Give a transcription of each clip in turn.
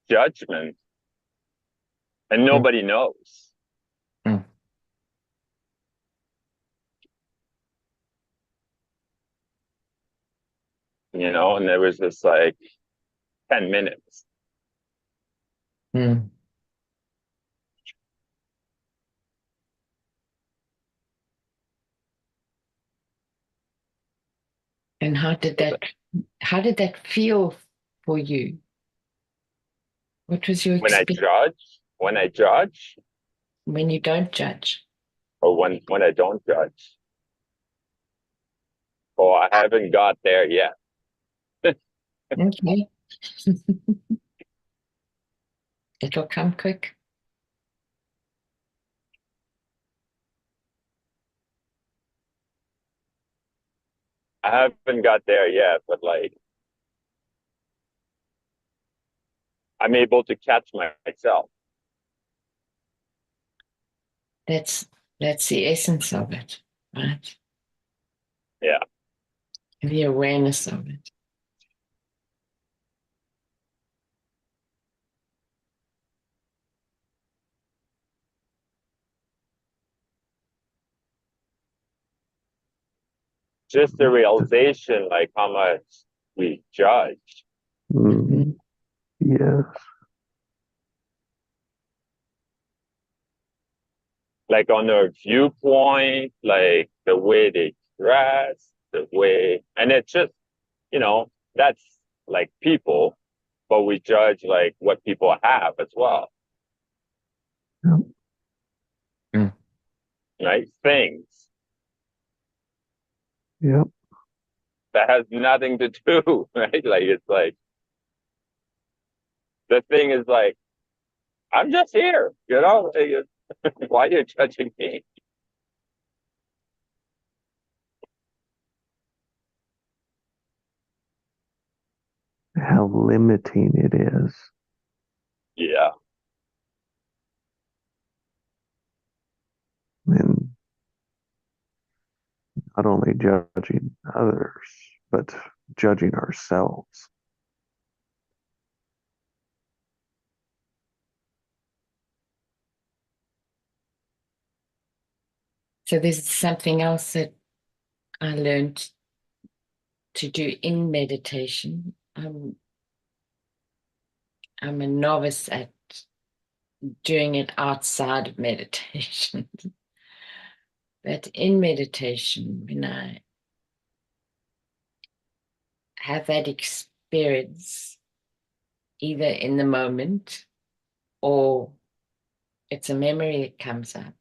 judgment, and Mm, nobody knows, mm. and there was this like 10 minutes. Mm. And how did that feel for you? What was your experience When I judge, when you don't judge? or when I don't judge, or I haven't got there yet. Okay. It'll come quick. I haven't got there yet, but like I'm able to catch myself. That's that's the essence of it, right? Yeah. The awareness of it. Just the realization, like how much we judge, Mhm. Mm, yes. like on their viewpoint, like the way they dress, the way, and it's just, that's like people, but we judge like what people have as well, Yep. Mm. right? Things Yep. that has nothing to do, right? Like it's like the thing is like, I'm just here, like, why are you judging me? How limiting it is. Yeah. And not only judging others, but judging ourselves. So there's something else that I learned to do in meditation. I'm a novice at doing it outside of meditation. But in meditation, when I have that experience, either in the moment or it's a memory that comes up,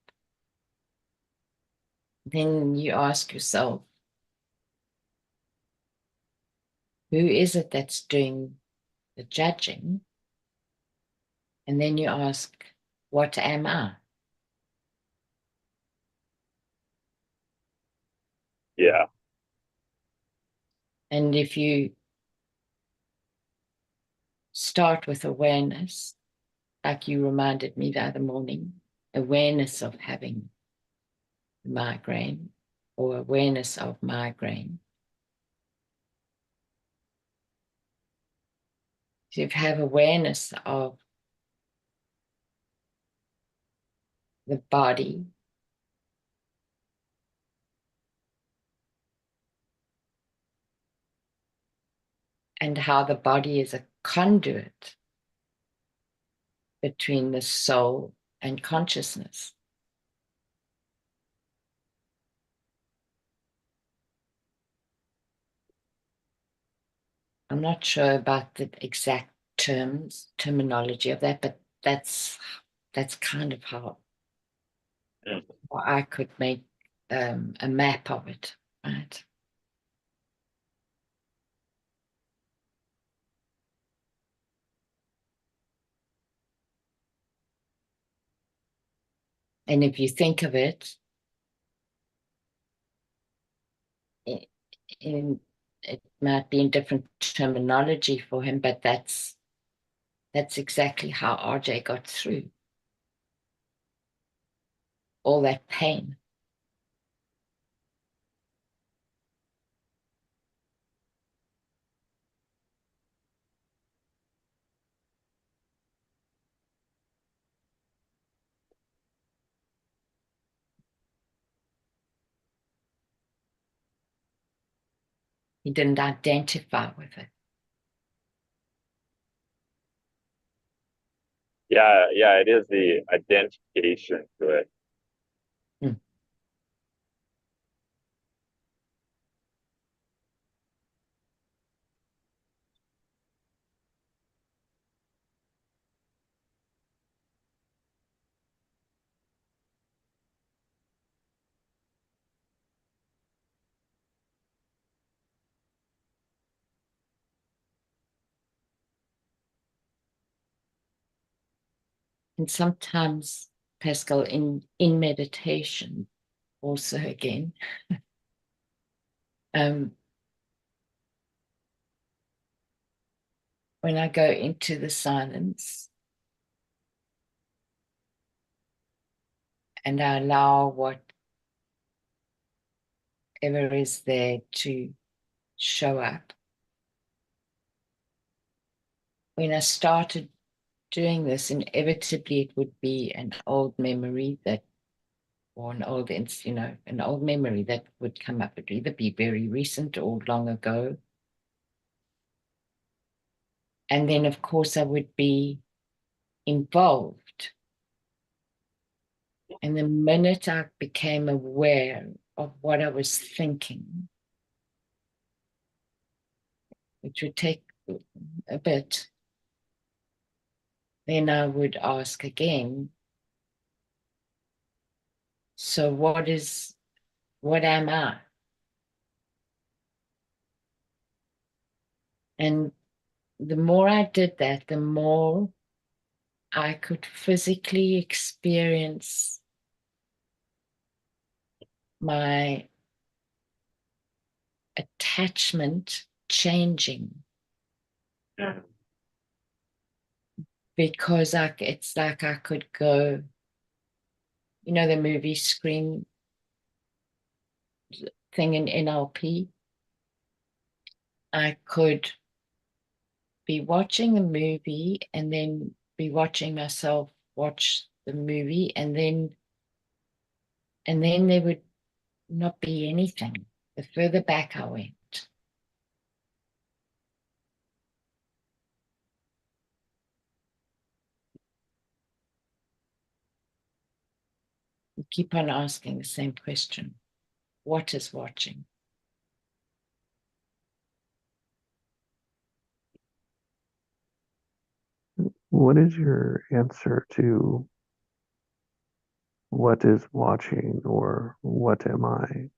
then you ask yourself, who is it that's doing the judging? And then you ask, what am I? Yeah. And if you start with awareness, like you reminded me the other morning, awareness of having migraine or awareness of migraine. So you have awareness of the body and how the body is a conduit between the soul and consciousness. I'm not sure about the exact terminology of that, but that's kind of how I could make a map of it, right? And if you think of it, i- it might be in different terminology for him, but that's exactly how RJ got through all that pain. He didn't identify with it. Yeah, yeah, it is the identification to it. Mm. And sometimes, Pascal, in meditation, also again, when I go into the silence and I allow whatever is there to show up. When I started doing this, inevitably it would be an old memory or an old, an old memory that would come up. It would either be very recent or long ago. And then, of course, I would be involved. And the minute I became aware of what I was thinking, which would take a bit, then I would ask again, so what am I? And the more I did that, the more I could physically experience my attachment changing. Yeah. Because it's like I could go, the movie screen thing in NLP. I could be watching a movie and then be watching myself watch the movie, and then there would not be anything the further back I went. You keep on asking the same question. What is watching? What is your answer to what is watching or what am I?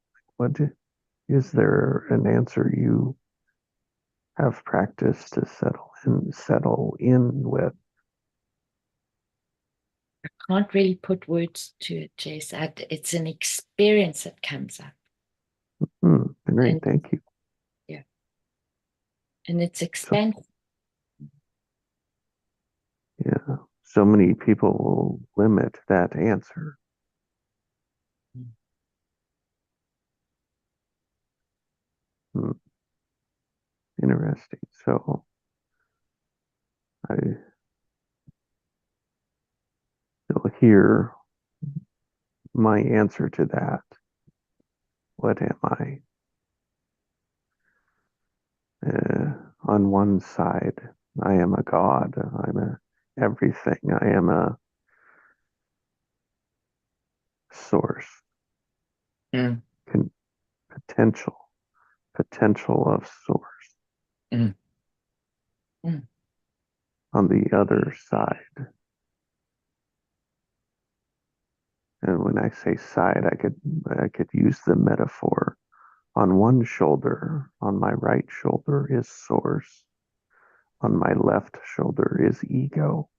Is there an answer you have practiced to settle in with? I can't really put words to it, Jess. It's an experience that comes up. Great, And, thank you. yeah. And it's So, expansive. yeah, so many people will limit that answer. Hmm, interesting. So I still hear my answer to that. What am I? On one side, I am a God. I'm a everything. I am a source. Mm. Con- potential of source. Mm. Mm. On the other side, and when I say side, I could use the metaphor. On one shoulder, on my right shoulder is source. On my left shoulder is ego.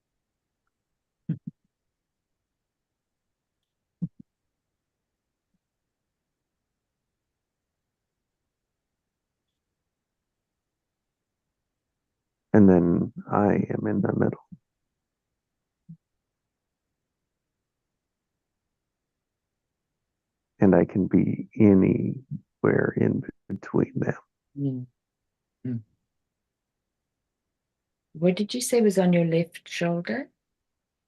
And then I am in the middle. And I can be anywhere in between them. Mm. Mm. What did you say was on your left shoulder?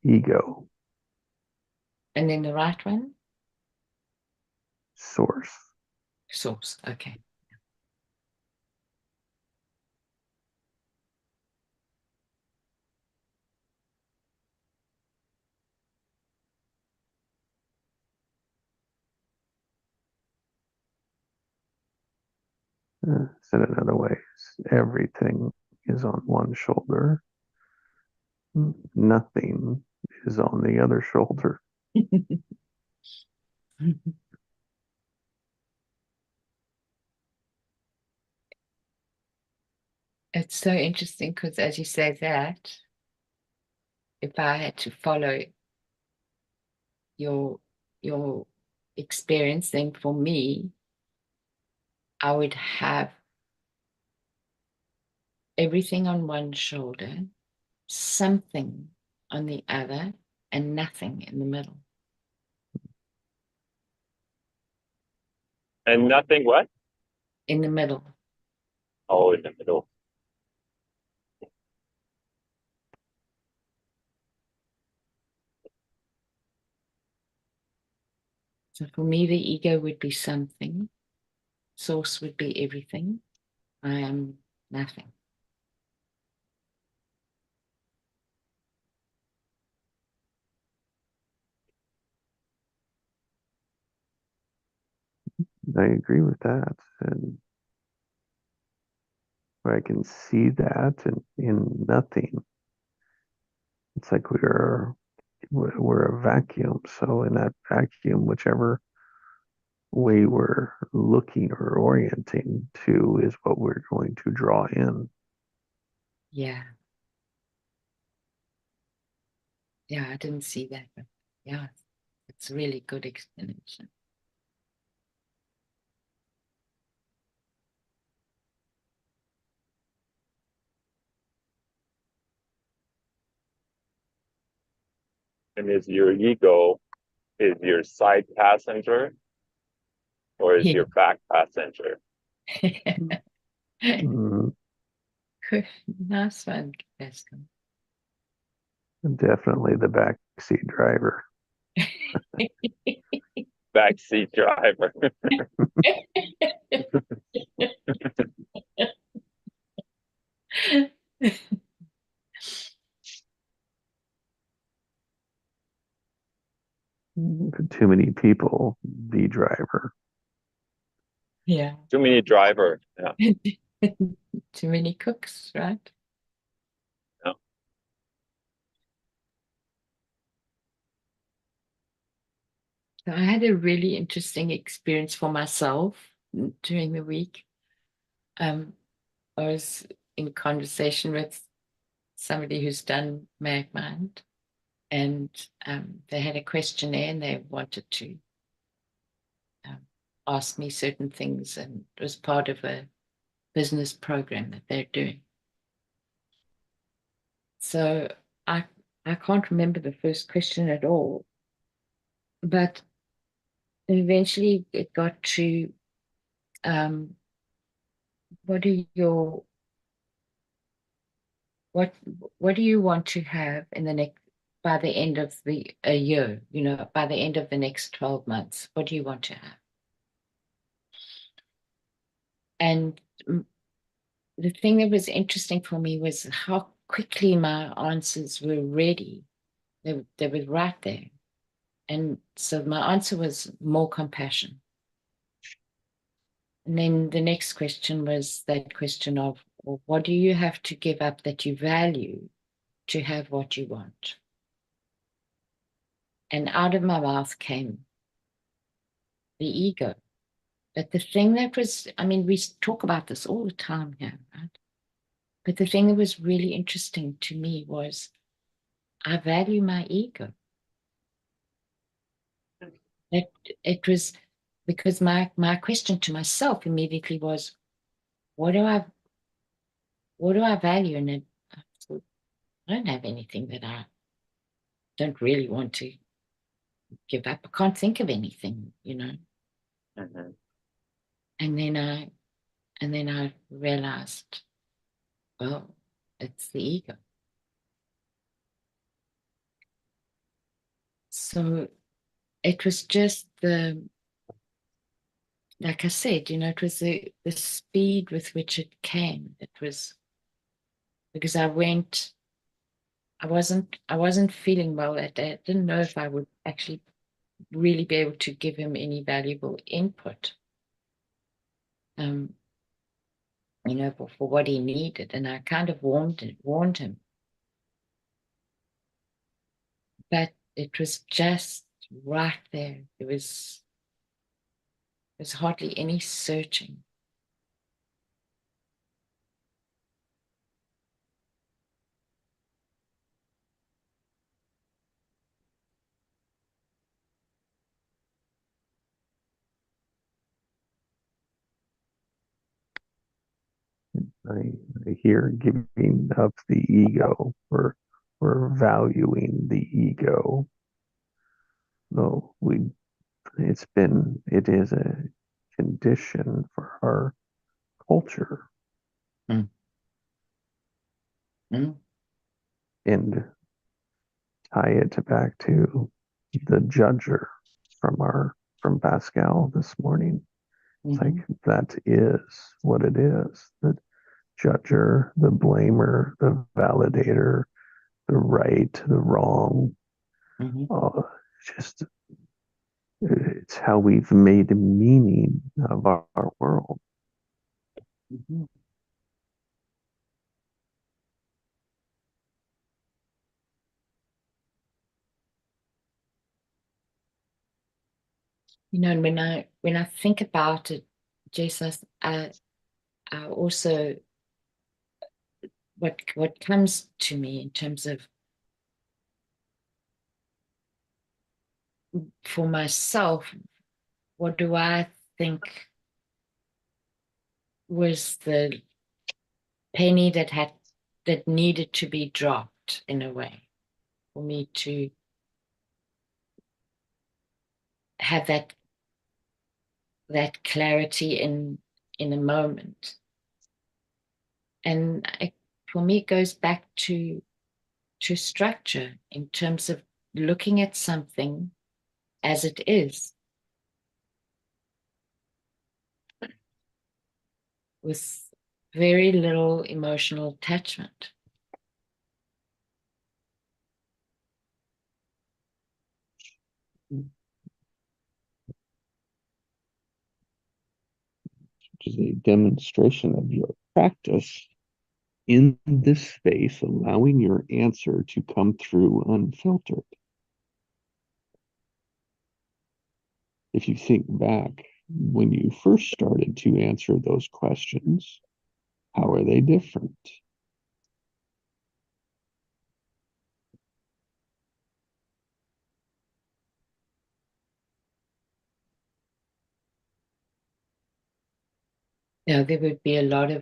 Ego, And then the right one? source. Source. Okay. Said another way, everything is on one shoulder. Nothing is on the other shoulder. It's so interesting because as you say that, if I had to follow your experience, then for me, I would have everything on one shoulder, something on the other, and nothing in the middle. And nothing what? In the middle. Oh, in the middle. So for me, the ego would be something. Source would be everything. I am nothing. I agree with that. And I can see that in nothing. It's like we're a vacuum. So in that vacuum, whichever way we're looking or orienting to is what we're going to draw in. Yeah. Yeah, I didn't see that, but yeah, it's a really good explanation. And is your ego is your side passenger or is your back passenger? Mm, Good. Nice one, Gaston. definitely the backseat driver. Backseat driver. Too many people, the driver. Yeah. Too many driver. Yeah. Too many cooks, right? Yeah. So I had a really interesting experience for myself during the week. I was in conversation with somebody who's done Magmind, and they had a questionnaire and they wanted to ask me certain things, and it was part of a business program that they're doing. So I can't remember the first question at all, but eventually it got to what do your what do you want to have in the next by the end of a year, by the end of the next 12 months, what do you want to have? And the thing that was interesting for me was how quickly my answers were ready. They were right there. And so my answer was more compassion. And then the next question was that question of, well, what do you have to give up that you value to have what you want? And out of my mouth came the ego. But the thing that was, I mean, we talk about this all the time here, right? But the thing that was really interesting to me was I value my ego. It was because my question to myself immediately was, what do I value in it? I thought, I don't have anything that I don't really want to give up. I can't think of anything, Mm-hmm. And then I realized, well, it's the ego. So it was just like I said, it was the speed with which it came. It was because I wasn't feeling well that day. I didn't know if I would actually really be able to give him any valuable input. for what he needed. And I kind of warned him. But it was just right there. There's hardly any searching. I hear giving up the ego, or valuing the ego. Though it is a condition for our culture. Mm. Mm. And tie it back to the judger from Pascal this morning. It's like that is what it is. The judger, the blamer, the validator, the right, the wrong. Just it's how we've made meaning of our world. And when I think about it, Jason, I also what comes to me in terms of for myself, what do I think was the penny that needed to be dropped in a way for me to have that clarity in a moment. And for me, it goes back to structure in terms of looking at something as it is, with very little emotional attachment. Which is a demonstration of your practice in this space, allowing your answer to come through unfiltered. If you think back when you first started to answer those questions, how are they different? There would be a lot of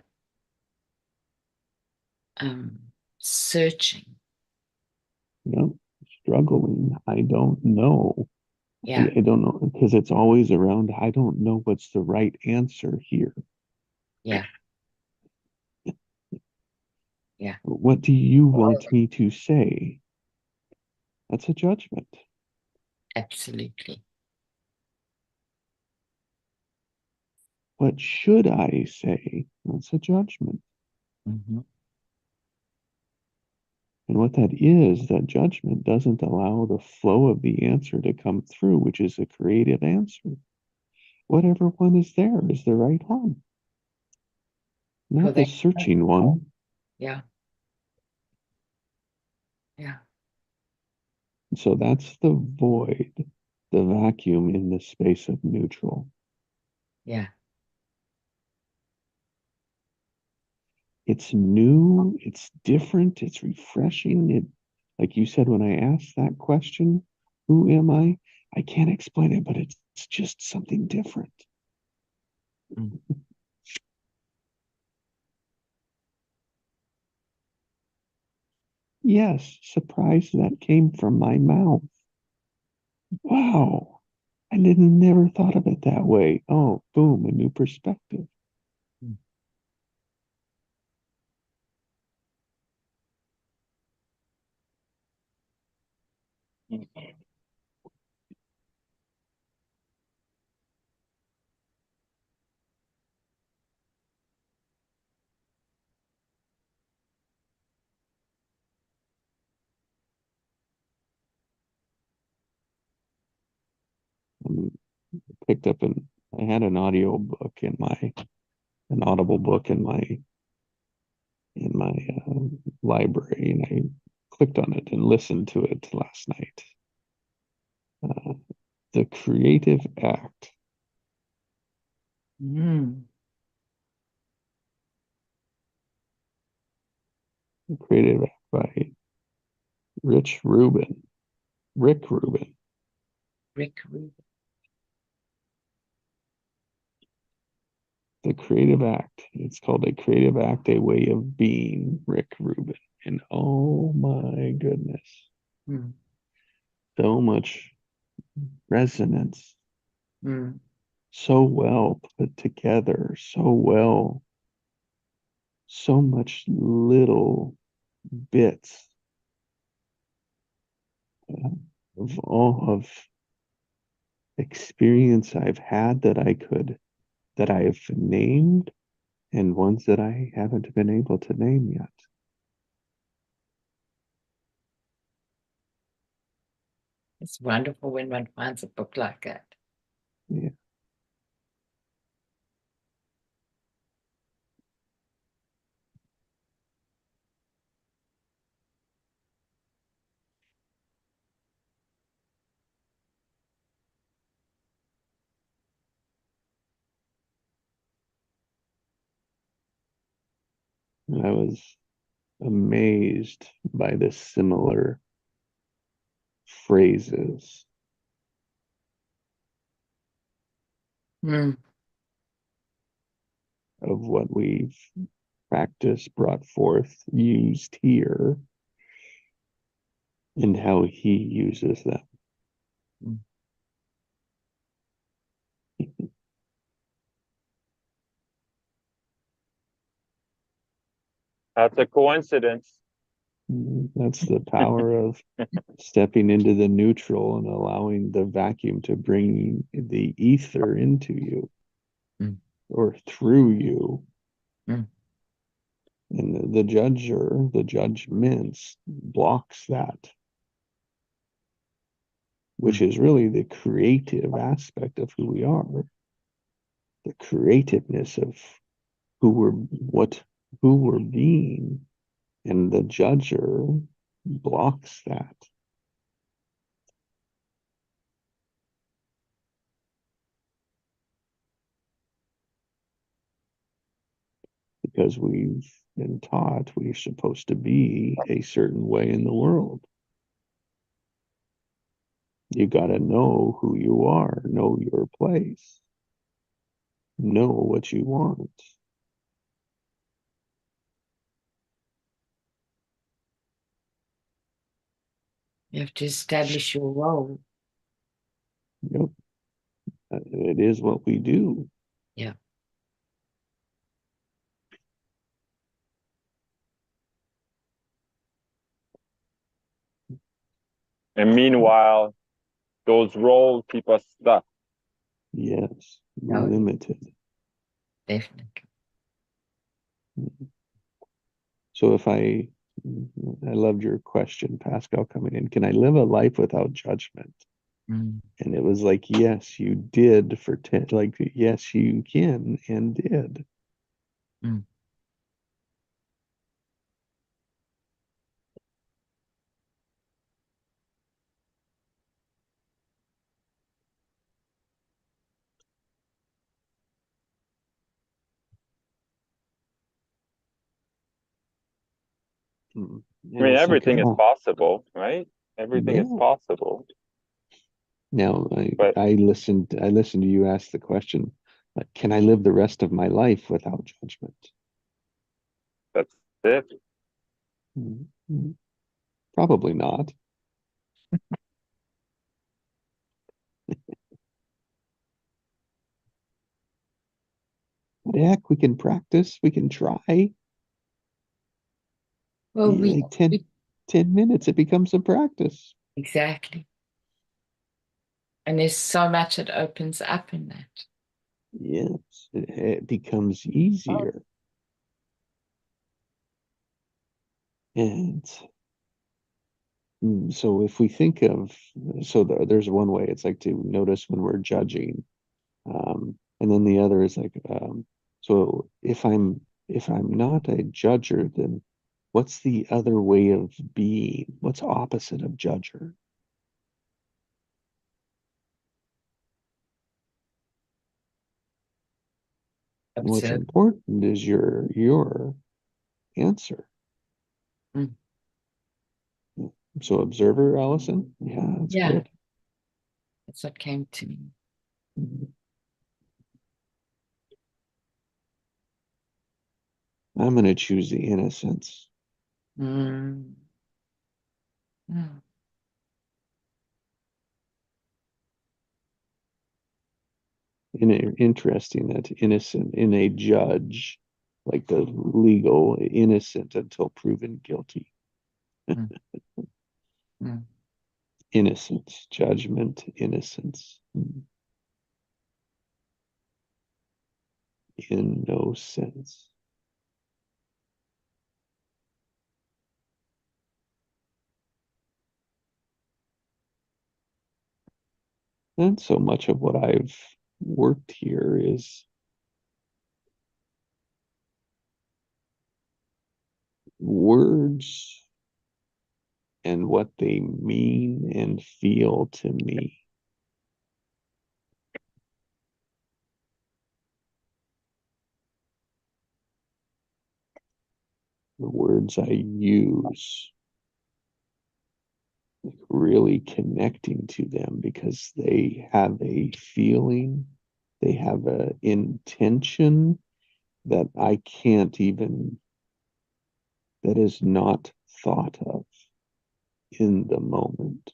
searching. Struggling. I don't know. Yeah. I don't know, because it's always around, I don't know what's the right answer here. Yeah. Yeah. What do you want me to say? That's a judgment. Absolutely. What should I say? That's a judgment. And what that judgment doesn't allow the flow of the answer to come through, which is a creative answer. Whatever one is there is the right one, not the searching one. Yeah. Yeah. So that's the void, the vacuum in the space of neutral. Yeah. It's new, it's different, it's refreshing. Like you said, when I asked that question, who am I? I can't explain it, but it's just something different. Yes, surprise that came from my mouth. Wow. I never thought of it that way. Oh, boom, a new perspective. Picked up I had an audio book in my an Audible book in my library, and I clicked on it and listened to it last night. The Creative Act. Mm. The Creative Act by Rick Rubin. Rick Rubin. The Creative Act. It's called A Creative Act, A Way of Being, Rick Rubin. And oh my goodness, Mm. so much resonance, Mm. so well put together, so much little bits of all of experience I've had that I have named, and ones that I haven't been able to name yet. It's wonderful when one finds a book like that. Yeah. I was amazed by the similar phrases Mm. of what we've practiced, brought forth, used here, and how he uses them. Mm. That's a coincidence. That's the power of stepping into the neutral and allowing the vacuum to bring the ether into you Mm. or through you. Mm. And the judger, the judgments blocks that, which is really the creative aspect of who we are, the creativeness of who we're being, and the judger blocks that. Because we've been taught we're supposed to be a certain way in the world. You got to know who you are, know your place, know what you want. You have to establish your role. Yep. It is what we do. Yeah. And meanwhile, those roles keep us stuck. Yes, No, limited. definitely. So if I loved your question, Pascal, coming in. Can I live a life without judgment? Mm. And it was like, yes, you did for 10, like, yes, you can and did. Mm. And I mean, it's like, everything is oh, possible, right? Everything is yeah. possible. Now But I listened to you ask the question, like, can I live the rest of my life without judgment? that's it. Mhm. Probably not. But heck, we can practice, we can try. Well, Like 10 minutes, it becomes a practice. exactly. And there's so much that opens up in that. Yes, it becomes easier. And so if we think of, so there's one way, it's like to notice when we're judging. And then the other is like, So if I'm not a judger, then what's the other way of being? What's opposite of judger? And what's Observe. important is your answer. Mm. So observer, Allison? Yeah, that's Yeah, good. that's what came to me. Mhm. I'm going to choose the innocence. Mm. Mm. Interesting that innocent in a judge, like the legal innocent until proven guilty. Mm. Mm. Innocence, judgment, innocence. In no sense. And so much of what I've worked here is words and what they mean and feel to me. The words I use, like really connecting to them because they have a feeling, they have an intention that I can't even, that is not thought of in the moment.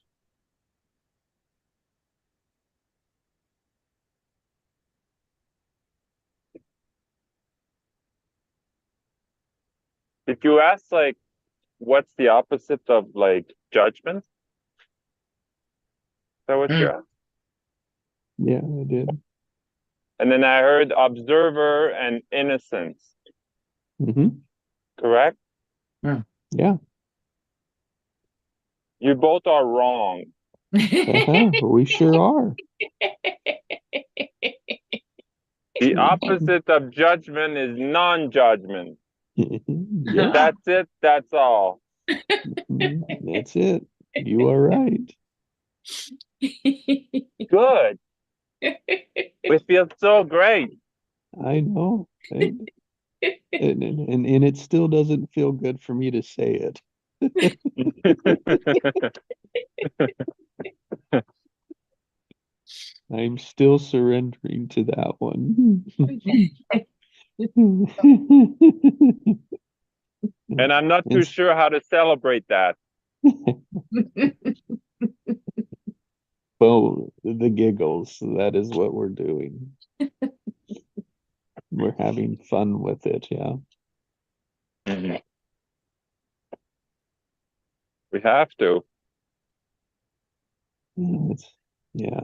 Did you ask like what's the opposite of like judgment? Is that what you Mm. asked? Yeah, I did. And then I heard observer and innocence, Mm-hmm. correct? Mm. Yeah. You both are wrong. We sure are. The opposite of judgment is non-judgment. Yeah, That's it, that's all. that's it. You are right. Good. We feel so great. I know. And it still doesn't feel good for me to say it. I'm still surrendering to that one. And I'm not too And sure how to celebrate that. well, the giggles, that is what we're doing. We're having fun with it, yeah. Mhm. We have to. Yeah,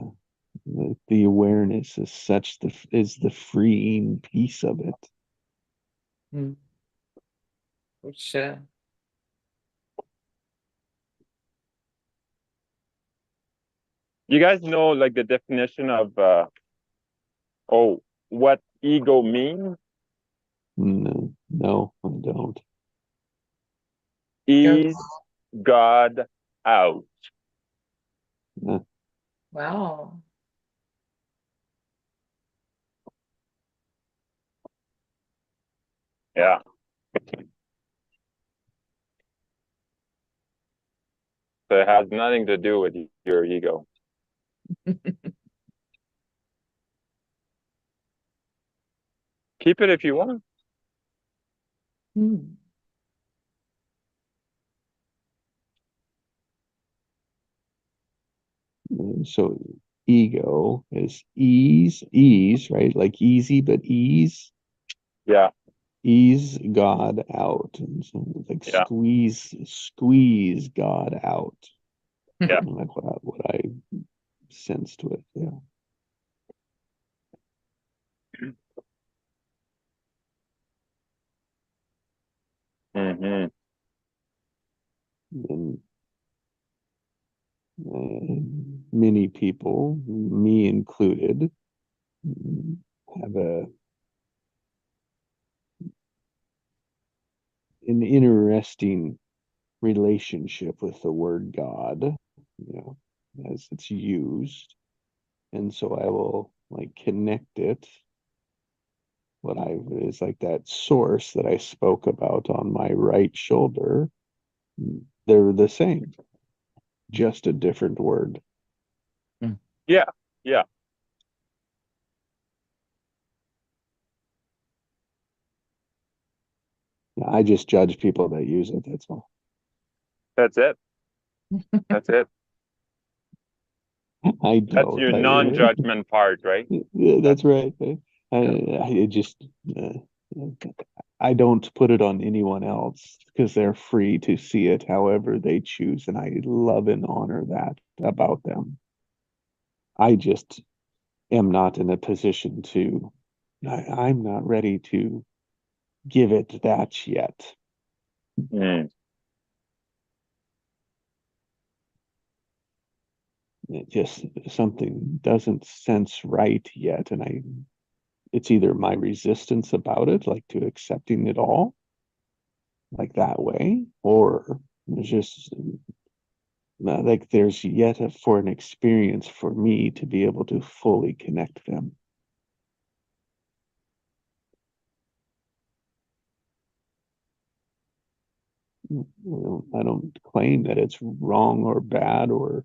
the awareness is such is the freeing piece of it. Mm. For sure. You guys know like the definition of oh what ego means? No, no, I don't. Go. Ease God out. Uh, Wow. Yeah. So it has nothing to do with your ego. Keep it if you want. Mm. so ego is ease, right? Like easy, but Yeah. ease God out. And so like Yeah. squeeze God out. Yeah. Like what I sensed with, yeah. Hmm. And many people, me included, have a an interesting relationship with the word God, as it's used. And so I will like connect it. What I is like that source that I spoke about on my right shoulder. They're the same, just a different word. Yeah. Yeah. I just judge people that use it. That's all. That's it. That's it. I That's don't. your non-judgment part, right? That's right. I just uh, I don't put it on anyone else because they're free to see it however they choose, and I love and honor that about them. I just am not in a position to. I'm not ready to give it that yet. Mm. It just something doesn't sense right yet, and it's either my resistance about it, like to accepting it all, like that way, or there's just like there's yet for an experience for me to be able to fully connect them. I don't claim that it's wrong or bad or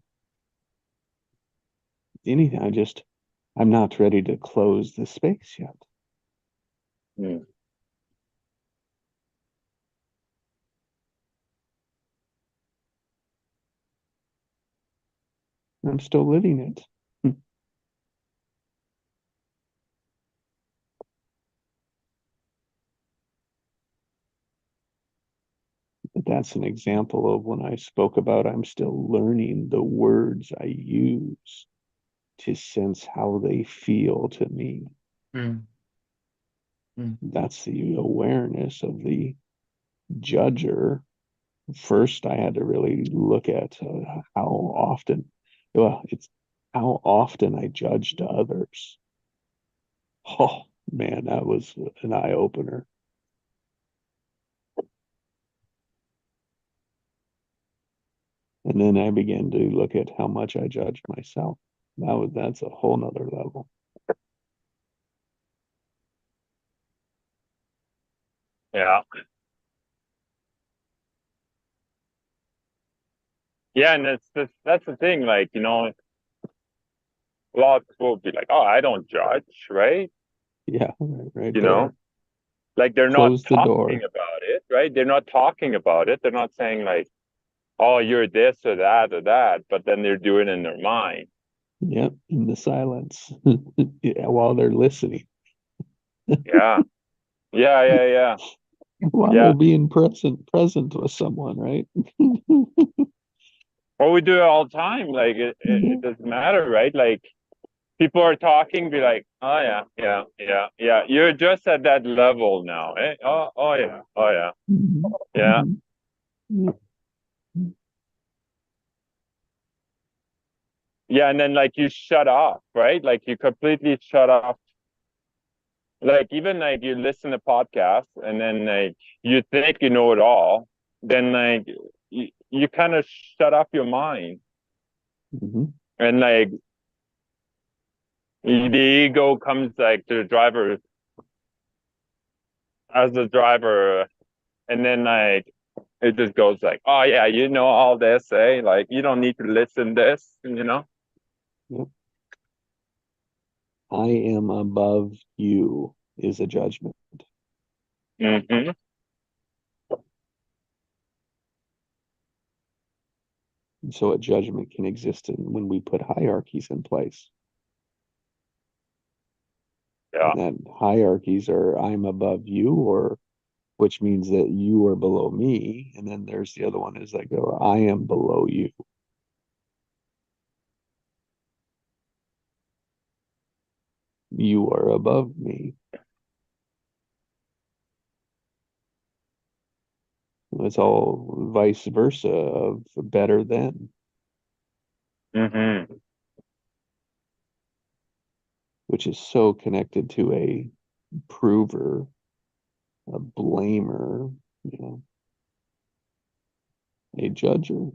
anything. I'm not ready to close the space yet. Mm. I'm still living it. But that's an example of when I spoke about I'm still learning the words I use to sense how they feel to me. Mm. Mm. That's the awareness of the judger. First, I had to really look at how often, well, it's how often I judged others. Oh, man, that was an eye opener. And then I began to look at how much I judged myself. That's a whole nother level. Yeah. Yeah, and that's the thing, like, a lot of people will be like, "Oh, I don't judge," right? Yeah, right You there. know, like they're not Close the talking door. about it, right? They're not talking about it. They're not saying like, "Oh, you're this or that," but then they're doing it in their mind. Yep, in the silence. Yeah, while they're listening, Yeah. Yeah, yeah, yeah. while Yeah. they're being present with someone, right? Well, we do it all the time. Like it doesn't matter, right? Like people are talking, be like, "Oh yeah, yeah, yeah, yeah." You're just at that level now, eh? Oh yeah, oh yeah, Mhm, yeah, mhm. yeah. And then like you shut off, right? Like you completely shut off. Like even like you listen to podcasts and then like you think you know it all, then like you kind of shut off your mind Mhm. and like the ego comes like to the driver as the driver, and then like it just goes like, oh yeah, you know all this, eh? Like you don't need to listen this. Yep. I am above you is a judgment. Hmm. And so a judgment can exist when we put hierarchies in place. Yeah. And that hierarchies are I'm above you, or which means that you are below me. And then there's the other one is like, oh, I am below you. You are above me. It's all vice versa of better than, Hmm. which is so connected to a prover, a blamer, A judger.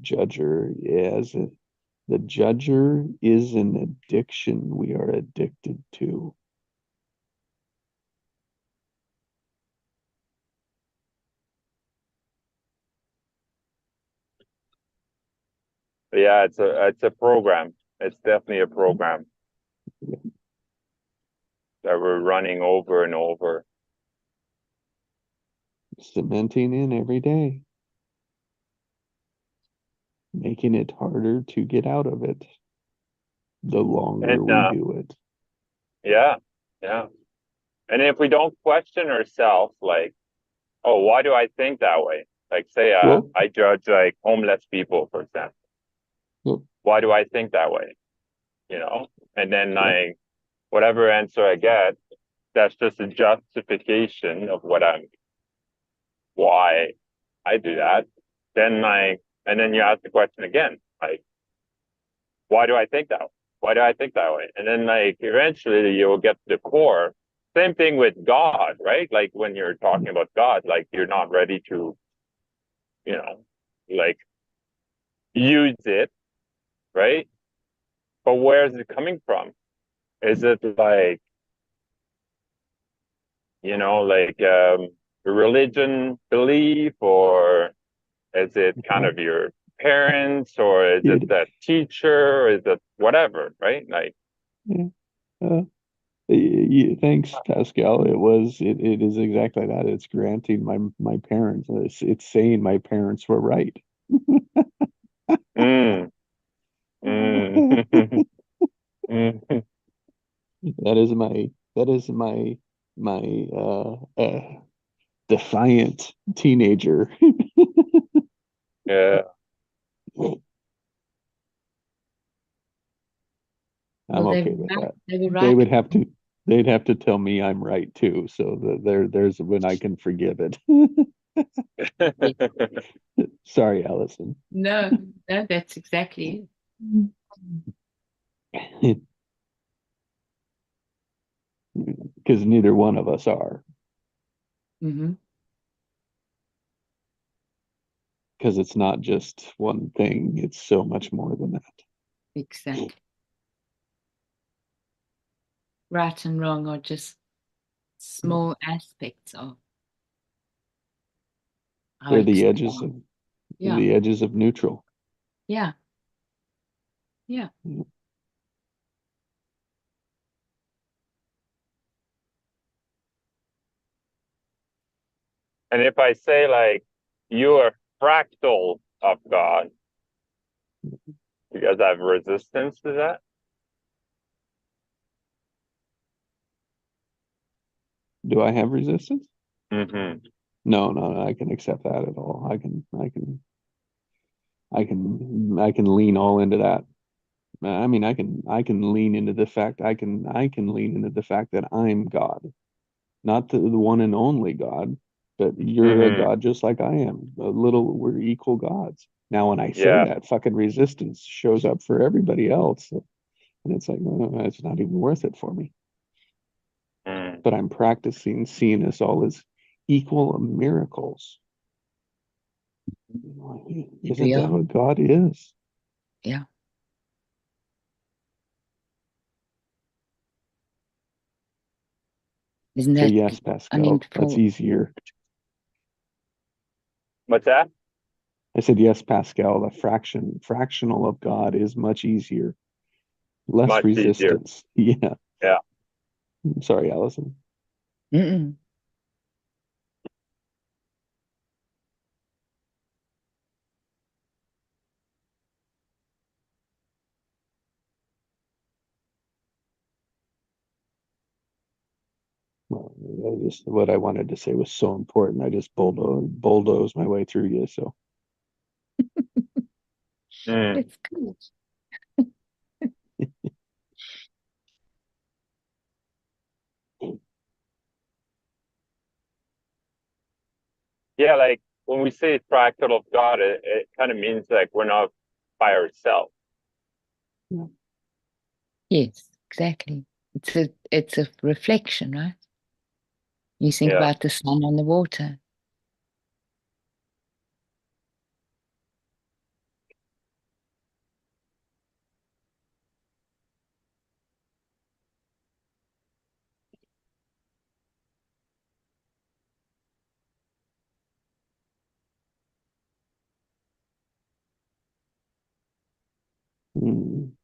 Judger, yes. The judger is an addiction we are addicted to. Yeah, it's a program. It's definitely a program that we're running over and over. Cementing in every day, making it harder to get out of it the longer And we do it. yeah, yeah. And if we don't question ourselves, like, oh, why do I think that way? Like, say, Well, I judge like homeless people, for example. well, Why do I think that way? You know, and then yeah, like whatever answer I get, that's just a justification of why I do that. Then like, and then you ask the question again, like, why do I think that? Why do I think that way? And then like eventually you'll get to the core. Same thing with God, right? Like when you're talking about God, like you're not ready to, you know, like use it, right? But where is it coming from? Is it like, like religion belief, or is it kind uh, of your parents, or is it it, the teacher, or is it whatever, right? Like, yeah, uh, thanks, Pascal. It is exactly that. It's granting my parents. It's saying my parents were right. mm, mm, mm, that is my defiant teenager. yeah. I'm Well, okay with that. they were They right. would have to they'd have to tell me I'm right too, so there's when I can forgive it. Sorry, Allison. No, no, that's exactly Because neither one of us are. it. Because it's not just one thing, it's so much more than that. Exactly. Right and wrong are just small aspects of how They're yeah, the edges of neutral. yeah, yeah. And if I say like you're a fractal of God, you guys have resistance to that? Do I have resistance? Mm-hmm. No, no, I can accept that at all. I can lean all into that. I mean, I can lean into the fact I can lean into the fact that I'm God, not the one and only God, but you're a Mm-hmm. God just like I am. We're equal gods. Now, when I say Yeah. that, fucking resistance shows up for everybody else, and it's like, it's not even worth it for me. Mm. But I'm practicing seeing us all as equal miracles. Isn't We that are. what God is? Yeah. Isn't So that, yes, I mean, Pascal, that's easier. What's that? I said, yes, Pascal, fractional of God is much easier, less Much easier. resistance. Yeah. Yeah. Sorry, Allison. mm-mm. Well, what I wanted to say was so important. I just bulldoze my way through you. So Mm. It's good. Yeah, like when we say fractal of God, it kind of means like we're not by ourselves. Yes, exactly. It's a reflection, right? You think Yeah. about the sun on the water.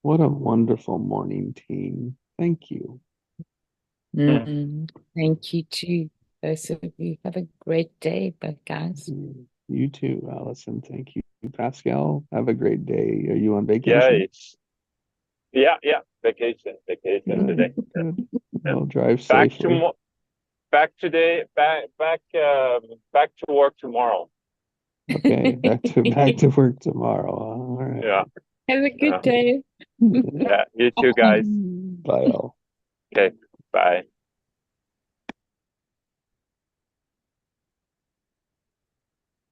What a wonderful morning, team. Thank you. Thank you too. Both of you have a great day, but guys. You too, Allison. Thank you. Pascal, have a great day. Are you on Yeah, vacation? yeah. Vacation today. Good. Well, drive Back safely. back to work tomorrow. Okay, back to work tomorrow. All right. Yeah. Have a good day. Yeah. You too, guys. Bye all. Okay. Bye.